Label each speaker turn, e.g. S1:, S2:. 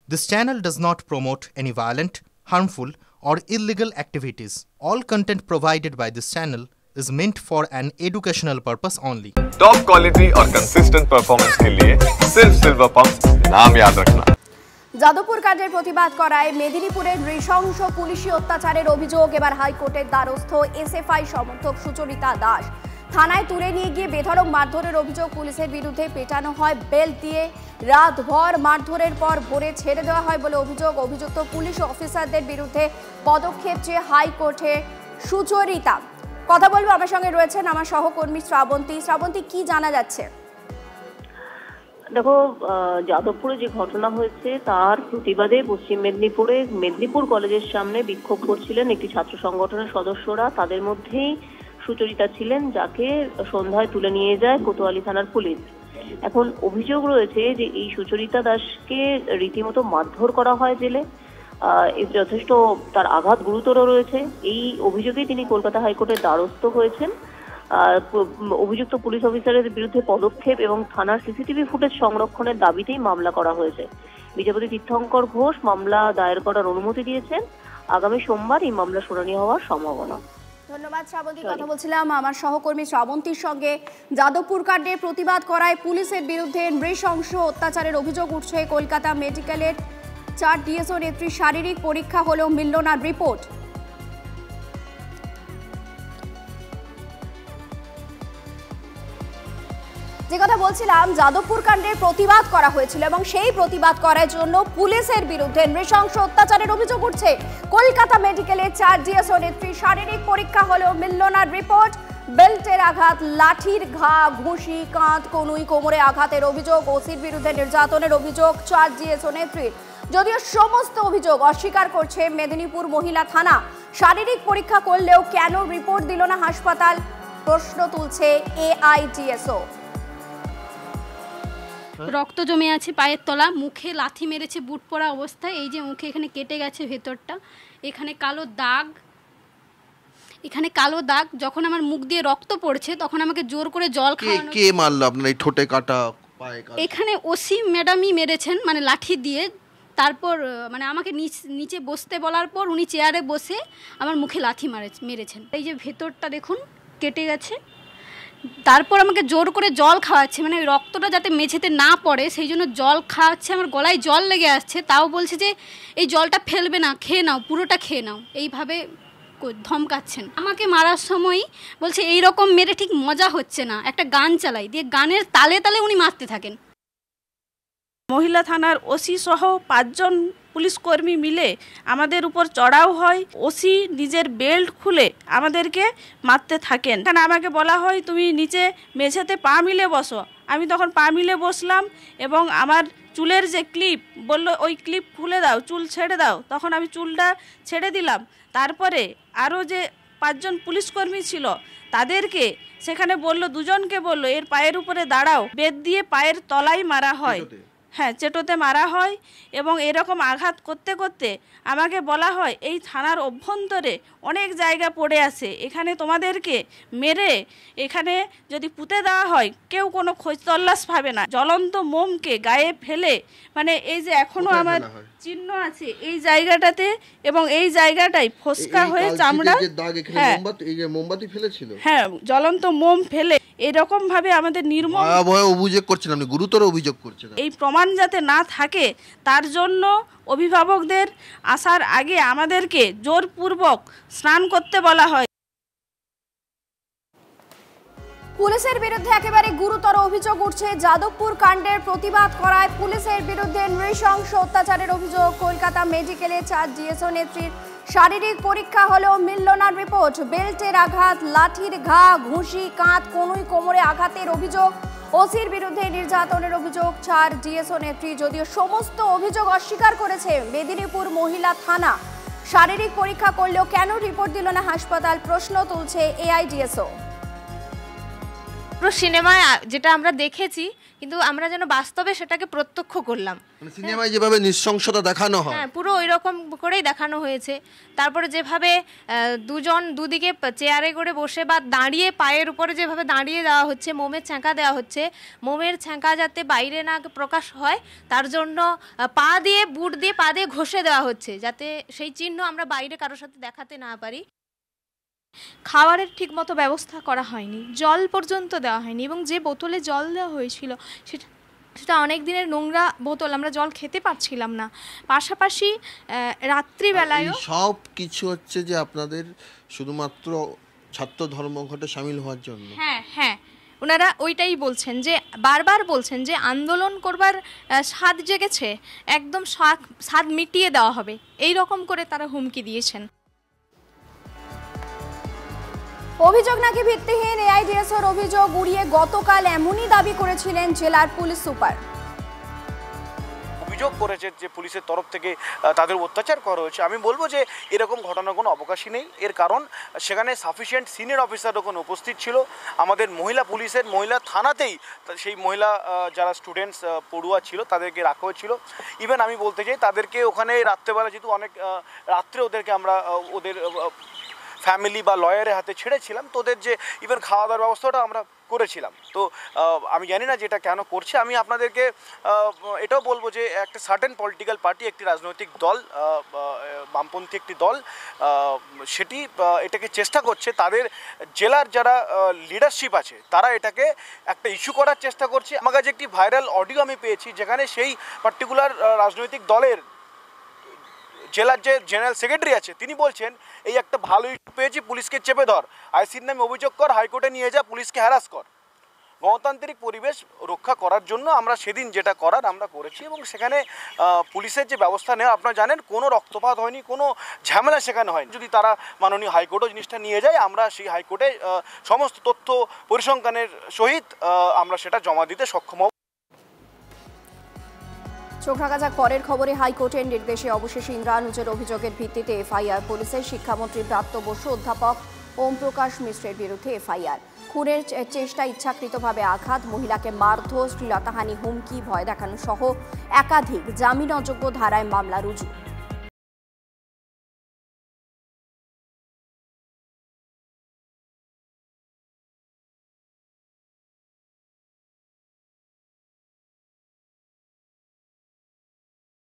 S1: This channel does not promote any violent, harmful, or illegal activities. All content provided by this channel is meant for an educational purpose only.
S2: Top quality और consistent performance के लिए सिर्फ silver pump नाम याद रखना।
S3: যাদবপুর কাণ্ডের প্রতিবাদ করায় মেদিনীপুরের নৃশংস পুলিশি অত্যাচারের অভিযোগ এবার হাইকোর্টের দ্বারস্থ এসএফআই সমর্থক সুচরিতা দাস। থানায় তুলে নিয়ে গিয়ে বেধড়ক মারধরের অভিযোগ পুলিশের বিরুদ্ধে পেটানো হয় বেল্ট দিয়ে, রাতভর মারধরের পর ভোরে ছেড়ে দেওয়া হয় বলে অভিযোগ। অভিযুক্ত পুলিশ অফিসারদের বিরুদ্ধে পদক্ষেপ চেয়ে হাইকোর্টে সুচরিতা। কথা বলবো, আমার সঙ্গে রয়েছেন আমার সহকর্মী শ্রাবন্তী। শ্রাবন্তী, কি জানা যাচ্ছে?
S4: দেখো, যাদবপুরে যে ঘটনা হয়েছে তার প্রতিবাদে পশ্চিম মেদিনীপুরে মেদিনীপুর কলেজের সামনে বিক্ষোভ করছিলেন একটি ছাত্র সংগঠনের সদস্যরা। তাদের মধ্যেই সুচরিতা ছিলেন, যাকে সন্ধ্যায় তুলে নিয়ে যায় কোতোয়ালি থানার পুলিশ। এখন অভিযোগ রয়েছে যে এই সুচরিতা দাসকে রীতিমতো মারধর করা হয় জেলে, যথেষ্ট তার আঘাত গুরুতর রয়েছে। এই অভিযোগেই তিনি কলকাতা হাইকোর্টের দ্বারস্থ হয়েছেন। অভিযুক্ত পুলিশ অফিসারের বিরুদ্ধে পদক্ষেপ এবং থানার সিসিটিভি ফুটেজ সংরক্ষণের দাবিতেই মামলা করা হয়েছে। বিচারপতি তীর্থঙ্কর ঘোষ মামলা দায়ের করার অনুমতি দিয়েছেন। আগামী সোমবার এই মামলা শুনানি হওয়ার সম্ভাবনা।
S3: ধন্যবাদ শ্রাবন্তী। কথা বলছিলাম আমার সহকর্মী শ্রাবন্তীর সঙ্গে। যাদবপুর কাণ্ডে প্রতিবাদ করায় পুলিশের বিরুদ্ধে নৃশংস অত্যাচারের অভিযোগ উঠছে। কলকাতা মেডিকেলের 4 ডিএসও নেত্রীর শারীরিক পরীক্ষা হলেও মিলল না রিপোর্ট। যে কথা বলছিলাম, যাদবপুর কাণ্ডের প্রতিবাদ করা হয়েছিল এবং সেই প্রতিবাদ করার জন্য পুলিশের বিরুদ্ধে নৃশংস অত্যাচারের অভিযোগ উঠছে। কলকাতা মেডিকেলের 4 ডিএসও নেত্রীর শারীরিক পরীক্ষা হলেও মিলল না রিপোর্ট। বেল্টের আঘাত, লাঠির ঘা, ঘুষি, কাঁধ, কনুই, কোমরে আঘাতের অভিযোগ। ওসির বিরুদ্ধে নির্যাতনের অভিযোগ 4 ডিএসও নেত্রীর। যদিও সমস্ত অভিযোগ অস্বীকার করছে মেদিনীপুর মহিলা থানা। শারীরিক পরীক্ষা করলেও কেন রিপোর্ট দিল না হাসপাতাল, প্রশ্ন তুলছে এআইডিএসও।
S5: রক্ত জমে আছে পায়ের তলা, মুখে লাথি মেরেছে বুট পরা অবস্থায়। এই যে মুখে এখানে কেটে গেছে ভেতরটা, এখানে কালো দাগ, এখানে কালো দাগ। যখন আমার মুখ দিয়ে রক্ত পড়ছে তখন আমাকে জোর করে জল খাওয়ানো।
S6: কে মারলো আপনার? এই ঠোঁটে কাটা, পায়ে কাটা?
S5: এখানে ওসি ম্যাডামই মেরেছেন, মানে লাঠি দিয়ে। তারপর মানে আমাকে নিচে বসতে বলার পর উনি চেয়ারে বসে আমার মুখে লাথি মেরেছেন। এই যে ভেতরটা দেখুন কেটে গেছে। তারপর আমাকে জোর করে জল খাওয়াচ্ছে, মানে রক্তটা যাতে মেঝেতে না পড়ে সেই জন্য জল খাওয়াচ্ছে। আমার গলায় জল লেগে আসছে, তাও বলছে যে এই জলটা ফেলবে না, খেয়ে নাও, পুরোটা খেয়ে নাও, এইভাবে ধমকাচ্ছেন। আমাকে মারার সময় বলছে এই রকম মেরে ঠিক মজা হচ্ছে না, একটা গান চালাই, দিয়ে গানের তালে তালে উনি মারতে থাকেন।
S7: মহিলা থানার ওসি সহ 5 জন পুলিশ কর্মী মিলে আমাদের উপর চড়াও হয়। ওসি নিজের বেল্ট খুলে আমাদেরকে মারতে থাকেন। এখানে আমাকে বলা হয় তুমি নিচে মেঝেতে পা মিলে বসো। আমি তখন পা মিলে বসলাম এবং আমার চুলের যে ক্লিপ বললো ওই ক্লিপ খুলে দাও, চুল ছেড়ে দাও। তখন আমি চুলটা ছেড়ে দিলাম। তারপরে আরও যে 5 জন পুলিশ কর্মী ছিল তাদেরকে সেখানে বললো, 2 জনকে বললো এর পায়ের উপরে দাঁড়াও। বেত দিয়ে পায়ের তলায় মারা হয়, হ্যাঁ চেটোতে মারা হয়। এবং এরকম আঘাত করতে করতে আমাকে বলা হয় এই থানার অভ্যন্তরে অনেক জায়গা পড়ে আছে, এখানে তোমাদেরকে মেরে এখানে যদি পুঁতে দেওয়া হয় কেউ কোনো খোঁজ তল্লাশ পাবে না। জ্বলন্ত মোমকে গায়ে ফেলে, মানে এই যে এখনো আমার চিহ্ন আছে এই জায়গাটাতে, এবং এই জায়গাটাই ফোসকা হয়ে চামড়া, হ্যাঁ
S6: মোমবাতি ফেলেছিল,
S7: হ্যাঁ জ্বলন্ত মোম ফেলে এরকম ভাবে আমাদের নির্মম
S6: অভিযোগ করছেন, আপনি গুরুতর অভিযোগ করছেন।
S7: এই প্রমাণ যাতে না থাকে তার জন্য অভিভাবকদের আসার আগে আমাদেরকে জোরপূর্বক স্নান করতে বলা হয়।
S3: পুলিশের বিরুদ্ধে একেবারে গুরুতর অভিযোগ উঠছে। যাদবপুর কাণ্ডের প্রতিবাদ করায় পুলিশের বিরুদ্ধে নৃশংস অত্যাচারের অভিযোগ। কলকাতা মেডিকেলে 4 ডিএসও নেত্রীর শারীরিক পরীক্ষা হলেও মিলল না রিপোর্ট। বেল্টের আঘাত, লাঠির ঘা, ঘুষি, কাঁধ, কনুই, কোমরে আঘাতের অভিযোগ। ওসির বিরুদ্ধে নির্যাতনের অভিযোগ 4 ডিএসও নেত্রী। যদিও সমস্ত অভিযোগ অস্বীকার করেছে মেদিনীপুর মহিলা থানা। শারীরিক পরীক্ষা করলেও কেন রিপোর্ট দিল না হাসপাতাল, প্রশ্ন তুলছে এআইডিএসও।
S8: পুরো সিনেমায় যেটা আমরা দেখেছি, কিন্তু আমরা যেন বাস্তবে সেটাকে প্রত্যক্ষ করলাম।
S6: মানে সিনেমায় যেভাবে নৃশংসতা দেখানো হয়,
S8: হ্যাঁ, পুরো ওই রকম করেই দেখানো হয়েছে। তারপরে যেভাবে দুজন দুদিকে চেয়ারে করে বসে বা দাঁড়িয়ে পায়ের উপরে যেভাবে দাঁড়িয়ে দেওয়া হচ্ছে, মোমের ছ্যাঁকা দেওয়া হচ্ছে, মোমের ছ্যাঁকা যাতে বাইরে না প্রকাশ হয় তার জন্য পা দিয়ে বুট দিয়ে পা দিয়ে ঘষে দেওয়া হচ্ছে, যাতে সেই চিহ্ন আমরা বাইরে কারোর সাথে দেখাতে না পারি।
S9: খাবারের ঠিকমতো ব্যবস্থা করা হয়নি, জল পর্যন্ত দেওয়া হয়নি, এবং যে বোতলে জল দেওয়া হয়েছিল সেটা অনেক দিনের নোংরা বোতল, আমরা জল খেতে পারছিলাম না। পাশাপাশি রাত্রিবেলায়
S6: সব কিছু হচ্ছে যে আপনাদের শুধুমাত্র ছাত্র ধর্মঘটে সামিল হওয়ার জন্য।
S9: হ্যাঁ হ্যাঁ, ওনারা ওইটাই বলছেন, যে বারবার বলছেন যে আন্দোলন করবার স্বাদ জেগেছে, একদম স্বাদ মিটিয়ে দেওয়া হবে, এই রকম করে তারা হুমকি দিয়েছেন।
S3: অভিযোগ নাকি ভিত্তিহীন, এআইডিএসওর অভিযোগ উড়িয়ে গতকাল এমনই দাবি করেছিলেন জেলার পুলিশ সুপার।
S10: অভিযোগ করেছে যে পুলিশের তরফ থেকে তাদের অত্যাচার করা হয়েছে। আমি বলবো যে এরকম ঘটনার কোনো অবকাশই নেই। এর কারণ সেখানে সাফিসিয়েন্ট সিনিয়র অফিসার ওখানে উপস্থিত ছিল। আমাদের মহিলা পুলিশের মহিলা থানাতেই সেই মহিলা যারা স্টুডেন্টস পড়ুয়া ছিল তাদেরকে রাখা হয়েছিল। ইভেন আমি বলতে চাই তাদেরকে ওখানে রাত্রেবেলা যেহেতু অনেক রাত্রে ওদেরকে আমরা ওদের ফ্যামিলি বা লয়ারের হাতে ছেড়েছিলাম, তো ওদের যে ইভেন খাওয়া দাওয়ার ব্যবস্থাটা আমরা করেছিলাম। তো আমি জানি না যেটা কেন করছে। আমি আপনাদেরকে এটাও বলবো যে একটা সার্টেন পলিটিক্যাল পার্টি, একটি রাজনৈতিক দল, বামপন্থী একটি দল, সেটি এটাকে চেষ্টা করছে, তাদের জেলার যারা লিডারশিপ আছে তারা এটাকে একটা ইস্যু করার চেষ্টা করছে। আমার কাছে একটি ভাইরাল অডিও আমি পেয়েছি যেখানে সেই পার্টিকুলার রাজনৈতিক দলের জেলার যে জেনারেল সেক্রেটারি আছে তিনি বলছেন এই একটা ভালো ইস্যু পেয়েছি, পুলিশকে চেপে ধর, আইসির নামে অভিযোগ কর, হাইকোর্টে নিয়ে যা, পুলিশকে হ্যারাস কর। গণতান্ত্রিক পরিবেশ রক্ষা করার জন্য আমরা সেদিন যেটা করার আমরা করেছি, এবং সেখানে পুলিশের যে ব্যবস্থা নেওয়া আপনারা জানেন, কোনো রক্তপাত হয়নি, কোনো ঝামেলা সেখানে হয়নি। যদি তারা মাননীয় হাইকোর্টও জিনিসটা নিয়ে যায়, আমরা সেই হাইকোর্টে সমস্ত তথ্য পরিসংখ্যানের সহিত আমরা সেটা জমা দিতে সক্ষম হব।
S3: চোখ রাখা যাক পরের খবরে। হাইকোর্টের নির্দেশে অবশেষে ইন্দ্রানুজের অভিযোগের ভিত্তিতে এফআইআর। পুলিশের শিক্ষামন্ত্রী প্রাপ্ত বসু অধ্যাপক ওম প্রকাশ মিশ্রের বিরুদ্ধে এফআইআর। খুনের চেষ্টা, ইচ্ছাকৃতভাবে আঘাত, মহিলাকে মারধর, শ্লীলতাহানি, হুমকি, ভয় দেখানো সহ একাধিক জামিন অযোগ্য ধারায় মামলা রুজু।